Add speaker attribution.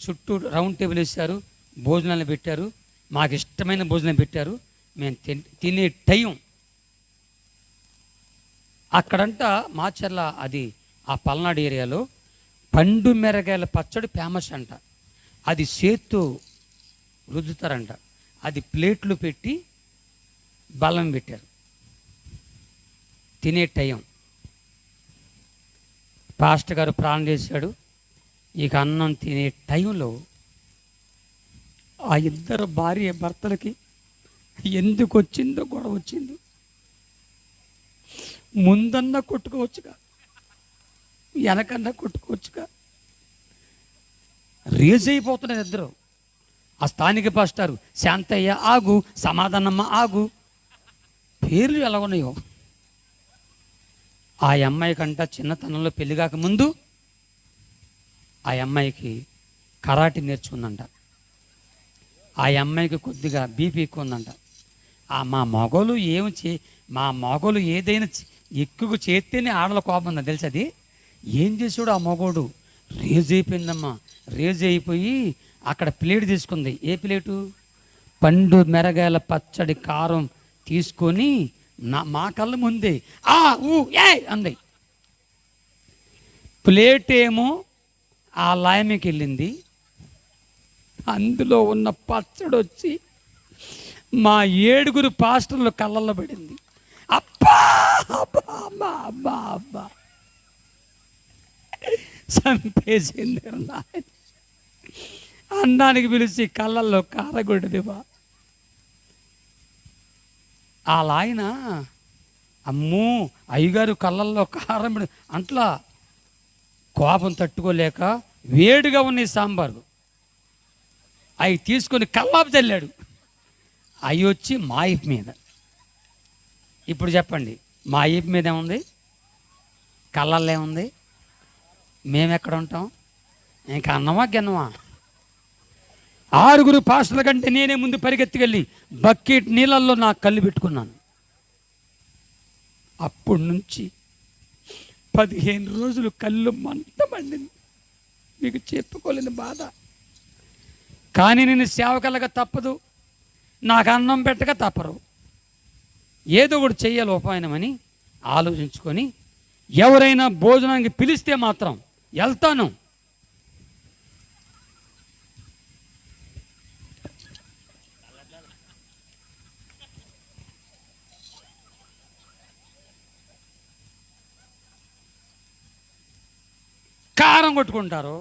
Speaker 1: చుట్టూ round table వేశారు, భోజనాలు పెట్టారు, మాకు ఇష్టమైన భోజనం పెట్టారు. మేము తినే టైం అక్కడంట మాచర్ల, అది ఆ పల్నాడు ఏరియాలో పండు మిరగాయల పచ్చడి ఫేమస్ అంట. అది చేత్తో రుద్దుతారంట. అది ప్లేట్లు పెట్టి బల్లం పెట్టారు. తినే టైం పాస్టర్ గారు ప్రాణం చేశాడు. ఇక అన్నం తినే టైంలో ఆ ఇద్దరు భార్య భర్తలకి ఎందుకు వచ్చిందో గొడవ వచ్చిందో. ముందన్నా కొట్టుకోవచ్చుగా, వెనకన్నా కొట్టుకోవచ్చుగా. రేజ్ అయిపోతున్నారు ఇద్దరు. ఆ స్థానిక పాస్టారు, శాంతయ్య ఆగు, సమాధానమ్మ ఆగు, పేర్లు ఎలా ఉన్నాయో. ఆ అమ్మాయి కంట చిన్నతనంలో పెళ్లి కాకముందు ఆ అమ్మాయికి కరాటే నేర్చుకుందంట. ఆ అమ్మాయికి కొద్దిగా బీపీ ఎక్కువ ఉందంట. మా మగోళ్ళు ఏదైనా ఎక్కువ చేస్తేనే ఆడల కోపం ఉందా తెలుసు. అది ఏం చేసాడు ఆ మగోడు, రేజ్ అయిపోయిందమ్మా. రేజ్ అయిపోయి అక్కడ ప్లేట్ తీసుకుంది. ఏ ప్లేటు? పండు మిరగాయల పచ్చడి కారం తీసుకొని మా కళ్ళ ముందే ఏ అంది. ప్లేట్ ఏమో ఆ లాయమికి వెళ్ళింది. అందులో ఉన్న పచ్చడి వచ్చి మా 7 పాస్టర్ల కళ్ళల్లో పడింది. అబ్బా అబ్బా అబ్బా అబ్బా అబ్బా చంపేసింది. అన్నానికి పిలిచి కళ్ళల్లో కారగొడ్డదివా. ఆయన అమ్మో అయ్యగారు కళ్ళల్లో కారం అంట్లా కోపం తట్టుకోలేక వేడిగా ఉన్న సాంబారు అవి తీసుకొని కల్లాపు చల్లాడు. అవి వచ్చి మా ఈపు మీద. ఇప్పుడు చెప్పండి, మా ఈపు మీద ఏముంది? కళ్ళల్లో ఏముంది? మేమెక్కడ ఉంటాం? ఇంకా అన్నమా గిన్నమా? 6 పాస్టర్ల కంటే నేనే ముందు పరిగెత్తుకెళ్ళి బకెట్ నీళ్ళల్లో నా కళ్ళు పెట్టుకున్నాను. అప్పటి నుంచి 15 రోజులు కళ్ళు మంట మండింది. మీకు చెప్పుకోలేని బాధ. కానీ నేను సేవకులుగా తప్పదు, నాకు అన్నం పెట్టక తప్పరు. ఏదో ఒకటి చెయ్యాలి ఉపాయనమని ఆలోచించుకొని ఎవరైనా భోజనానికి పిలిస్తే మాత్రం వెళ్తాను. కారం కొట్టుకుంటారు.